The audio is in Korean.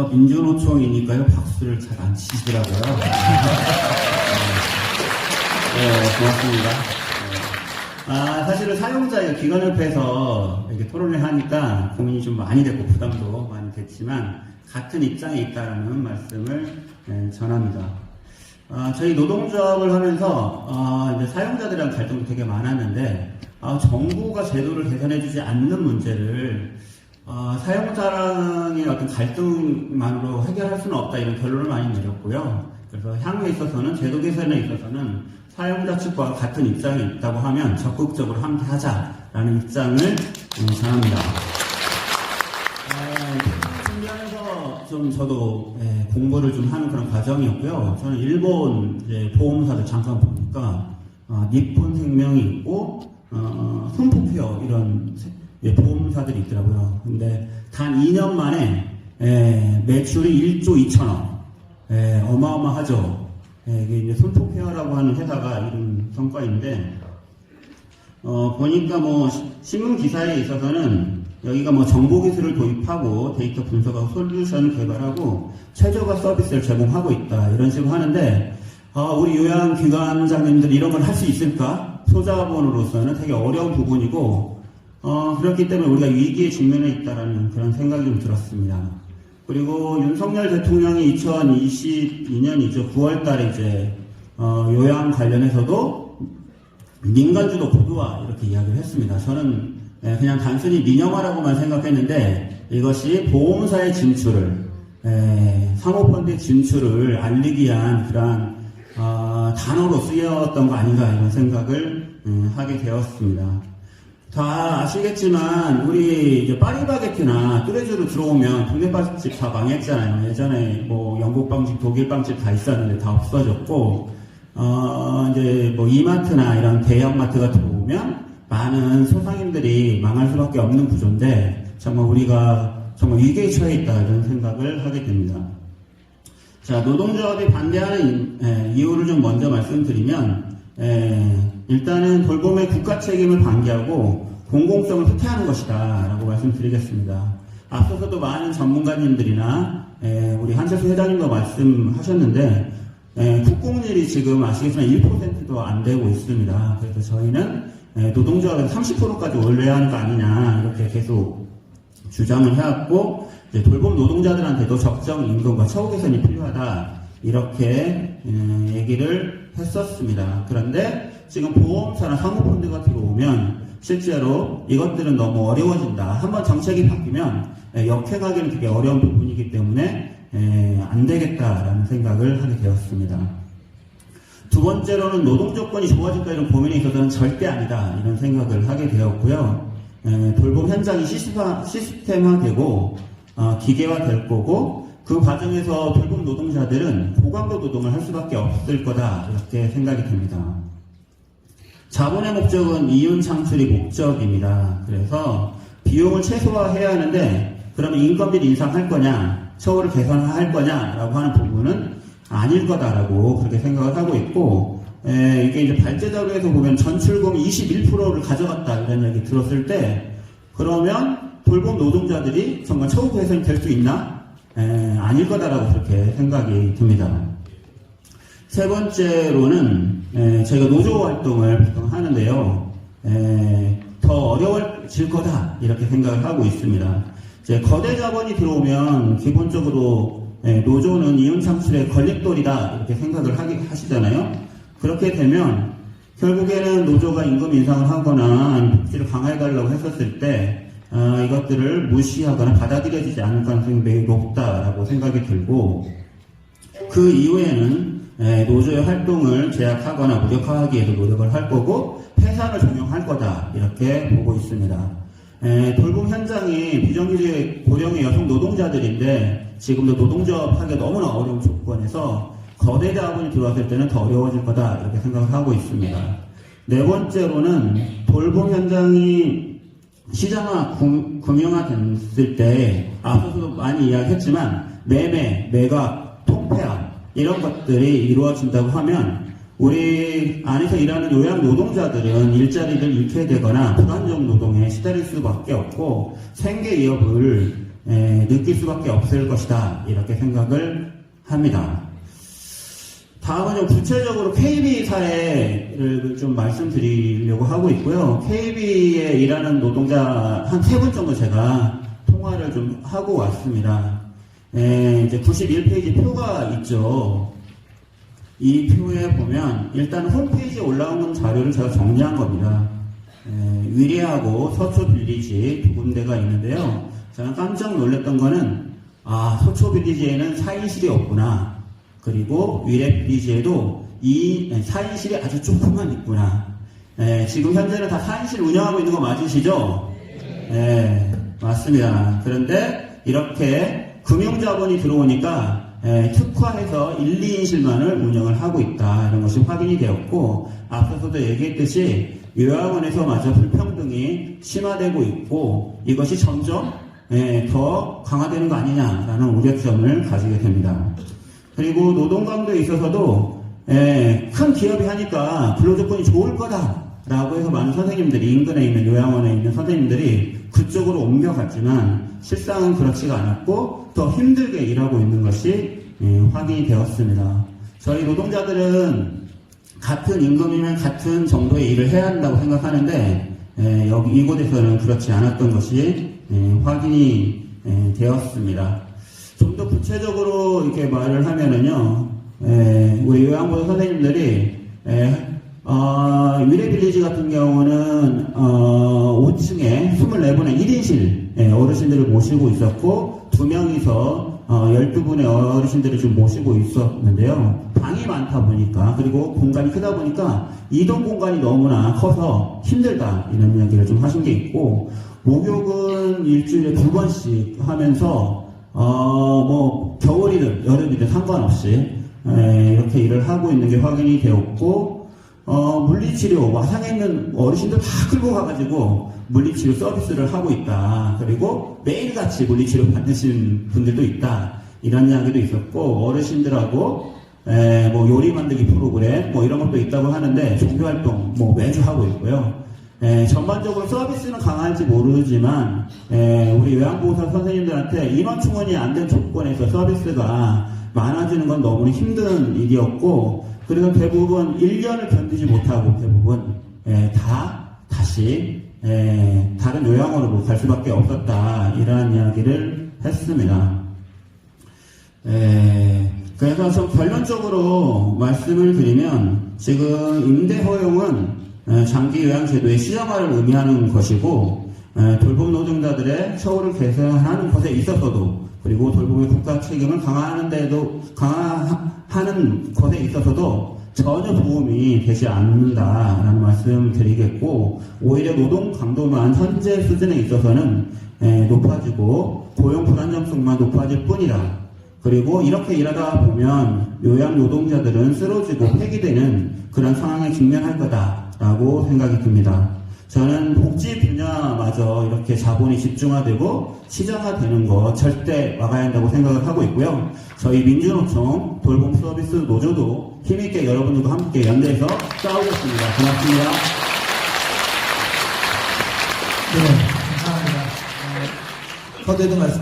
민주노총이니까요, 박수를 잘 안 치시더라고요. 네, 고맙습니다. 사실은 사용자 기관협회에서 이렇게 토론을 하니까 고민이 좀 많이 됐고 부담도 많이 됐지만 같은 입장에 있다는 말씀을 전합니다. 저희 노동조합을 하면서 이제 사용자들이랑 갈등도 되게 많았는데 정부가 제도를 개선해주지 않는 문제를 사용자랑의 어떤 갈등만으로 해결할 수는 없다 이런 결론을 많이 내렸고요. 그래서 향후에 있어서는 제도 개선에 있어서는 사용자 측과 같은 입장에 있다고 하면 적극적으로 함께 하자라는 입장을 전합니다. 준비하면서 좀 저도 공부를 좀 하는 그런 과정이었고요. 저는 일본 보험사를 잠깐 보니까 니폰 생명이 있고 손포페어 이런 보험사들이 있더라고요. 근데 단 2년 만에 매출이 1조 2천억, 어마어마하죠. 이게 이제 손포페어라고 하는 회사가 이룬 성과인데 보니까 뭐 신문 기사에 있어서는 여기가 뭐 정보 기술을 도입하고 데이터 분석하고 솔루션 개발하고 최저가 서비스를 제공하고 있다 이런 식으로 하는데 우리 요양기관장님들 이런 걸 할 수 있을까? 소자본으로서는 되게 어려운 부분이고 그렇기 때문에 우리가 위기에 직면해 있다라는 그런 생각이 좀 들었습니다. 그리고 윤석열 대통령이 2022년이죠. 9월 달에 이제 요양 관련해서도 민간주도 고도화 이렇게 이야기를 했습니다. 저는 그냥 단순히 민영화라고만 생각했는데 이것이 보험사의 진출을 사모펀드의 진출을 알리기 위한 그러한 단어로 쓰였던 거 아닌가 이런 생각을 하게 되었습니다. 다 아시겠지만 우리 이제 파리바게트나 뚜레쥬르 들어오면 동네 빵집 다 망했잖아요. 예전에 뭐 영국 빵집, 독일 빵집 다 있었는데 다 없어졌고 이제 뭐 이마트나 이런 대형마트가 들어오면 많은 소상인들이 망할 수밖에 없는 구조인데 정말 우리가 정말 위기에 처해 있다 이런 생각을 하게 됩니다. 자, 노동조합이 반대하는 이유를 좀 먼저 말씀드리면 일단은 돌봄의 국가 책임을 방기하고 공공성을 후퇴하는 것이다 라고 말씀드리겠습니다. 앞서서도 많은 전문가님들이나 우리 한철수 회장님도 말씀하셨는데 국공률이 지금 아시겠지만 1%도 안 되고 있습니다. 그래서 저희는 노동조합에서 30%까지 올려야 하는 거 아니냐 이렇게 계속 주장을 해왔고 돌봄 노동자들한테도 적정 임금과 처우 개선이 필요하다 이렇게 얘기를 했었습니다. 그런데 지금 보험사나 사모펀드가 들어오면 실제로 이것들은 너무 어려워진다. 한번 정책이 바뀌면 역행하기는 되게 어려운 부분이기 때문에 안 되겠다라는 생각을 하게 되었습니다. 두 번째로는 노동조건이 좋아질까 이런 고민에 있어서는 절대 아니다 이런 생각을 하게 되었고요. 돌봄 현장이 시스템화되고 기계화될 거고 그 과정에서 돌봄 노동자들은 고강도 노동을 할 수밖에 없을 거다 이렇게 생각이 듭니다. 자본의 목적은 이윤 창출이 목적입니다. 그래서 비용을 최소화해야 하는데 그러면 인건비를 인상할 거냐 처우를 개선할 거냐라고 하는 부분은 아닐 거다라고 그렇게 생각을 하고 있고 이게 이제 발제자료에서 보면 전출금이 21%를 가져갔다 이런 얘기 들었을 때 그러면 돌봄 노동자들이 정말 처우 개선이 될 수 있나? 아닐 거다라고 그렇게 생각이 듭니다. 세 번째로는 저희가 노조 활동을 보통 하는데요. 더 어려워질 거다 이렇게 생각을 하고 있습니다. 이제 거대 자본이 들어오면 기본적으로 노조는 이윤 창출의 걸림돌이다 이렇게 생각을 하시잖아요. 그렇게 되면 결국에는 노조가 임금 인상을 하거나 복지를 강화해달라고 했었을 때 이것들을 무시하거나 받아들여지지 않을 가능성이 매우 높다라고 생각이 들고 그 이후에는 노조의 활동을 제약하거나 무력화하기 위해서 노력을 할 거고 폐산을 종용할 거다 이렇게 보고 있습니다. 돌봄 현장이 비정규직 고령의 여성 노동자들인데 지금도 노동조합 하기가 너무나 어려운 조건에서 거대 자본이 들어왔을 때는 더 어려워질 거다 이렇게 생각을 하고 있습니다. 네 번째로는 돌봄 현장이 시장화, 금융화됐을 때 앞서서도 많이 이야기했지만 매매, 매각, 통폐합 이런 것들이 이루어진다고 하면 우리 안에서 일하는 요양 노동자들은 일자리를 잃게 되거나 불안정 노동에 시달릴 수밖에 없고 생계 위협을 느낄 수밖에 없을 것이다. 이렇게 생각을 합니다. 다음은 좀 구체적으로 KB 사례를 좀 말씀드리려고 하고 있고요. KB에 일하는 노동자 한 3분 정도 제가 통화를 좀 하고 왔습니다. 이제 91페이지 표가 있죠. 이 표에 보면 일단 홈페이지에 올라온 자료를 제가 정리한 겁니다. 위례하고 서초 빌리지 두 군데가 있는데요. 저는 깜짝 놀랐던 거는 서초 빌리지에는 4인실이 없구나. 그리고 위례 빌리지에도 이 4인실이 아주 조금만 있구나. 지금 현재는 다 4인실 운영하고 있는 거 맞으시죠? 맞습니다. 그런데 이렇게 금융자본이 들어오니까 특화해서 1, 2인실만을 운영을 하고 있다. 이런 것이 확인이 되었고, 앞서서도 얘기했듯이 요양원에서마저 불평등이 심화되고 있고, 이것이 점점 더 강화되는 거 아니냐라는 우려점을 가지게 됩니다. 그리고 노동 강도에 있어서도 큰 기업이 하니까 근로조건이 좋을 거다라고 해서 많은 선생님들이, 인근에 있는 요양원에 있는 선생님들이 그쪽으로 옮겨갔지만 실상은 그렇지가 않았고 더 힘들게 일하고 있는 것이 확인이 되었습니다. 저희 노동자들은 같은 임금이면 같은 정도의 일을 해야 한다고 생각하는데 여기 이곳에서는 그렇지 않았던 것이 확인이 되었습니다. 좀 더 구체적으로 이렇게 말을 하면은요, 우리 요양보호 선생님들이 위례빌리지 같은 경우는 5층에 24분의 1인실 어르신들을 모시고 있었고 2명이서 12분의 어르신들을 좀 모시고 있었는데요. 방이 많다 보니까, 그리고 공간이 크다 보니까 이동 공간이 너무나 커서 힘들다, 이런 이야기를 좀 하신 게 있고, 목욕은 일주일에 2번씩 하면서 겨울이든 여름이든 상관없이 이렇게 일을 하고 있는 게 확인이 되었고, 물리치료, 와상에 있는 어르신들 다 끌고 가가지고 물리치료 서비스를 하고 있다. 그리고 매일같이 물리치료 받으신 분들도 있다. 이런 이야기도 있었고, 어르신들하고 요리 만들기 프로그램 이런 것도 있다고 하는데, 종교활동 매주 하고 있고요. 전반적으로 서비스는 강할지 모르지만 우리 요양보호사 선생님들한테 인원 충원이 안 된 조건에서 서비스가 많아지는 건 너무 힘든 일이었고, 그래서 대부분 1년을 견디지 못하고 대부분 다시 다른 요양원으로 갈 수밖에 없었다, 이러한 이야기를 했습니다. 그래서 좀 결론적으로 말씀을 드리면, 지금 임대 허용은 장기 요양제도의 시장화를 의미하는 것이고, 돌봄 노동자들의 처우를 개선하는 것에 있어서도, 그리고 돌봄의 국가 책임을 강화하는 것에 있어서도 전혀 도움이 되지 않는다라는 말씀 드리겠고, 오히려 노동 강도만 현재 수준에 있어서는 높아지고 고용 불안정성만 높아질 뿐이다. 그리고 이렇게 일하다 보면 요양 노동자들은 쓰러지고 폐기되는 그런 상황에 직면할 거다라고 생각이 듭니다. 저는 복지 분야마저 이렇게 자본이 집중화되고 시장화되는 거 절대 막아야 한다고 생각을 하고 있고요. 저희 민주노총 돌봄 서비스 노조도 힘있게 여러분들과 함께 연대해서 싸우겠습니다. 고맙습니다. 네, 감사합니다. 거듭 말씀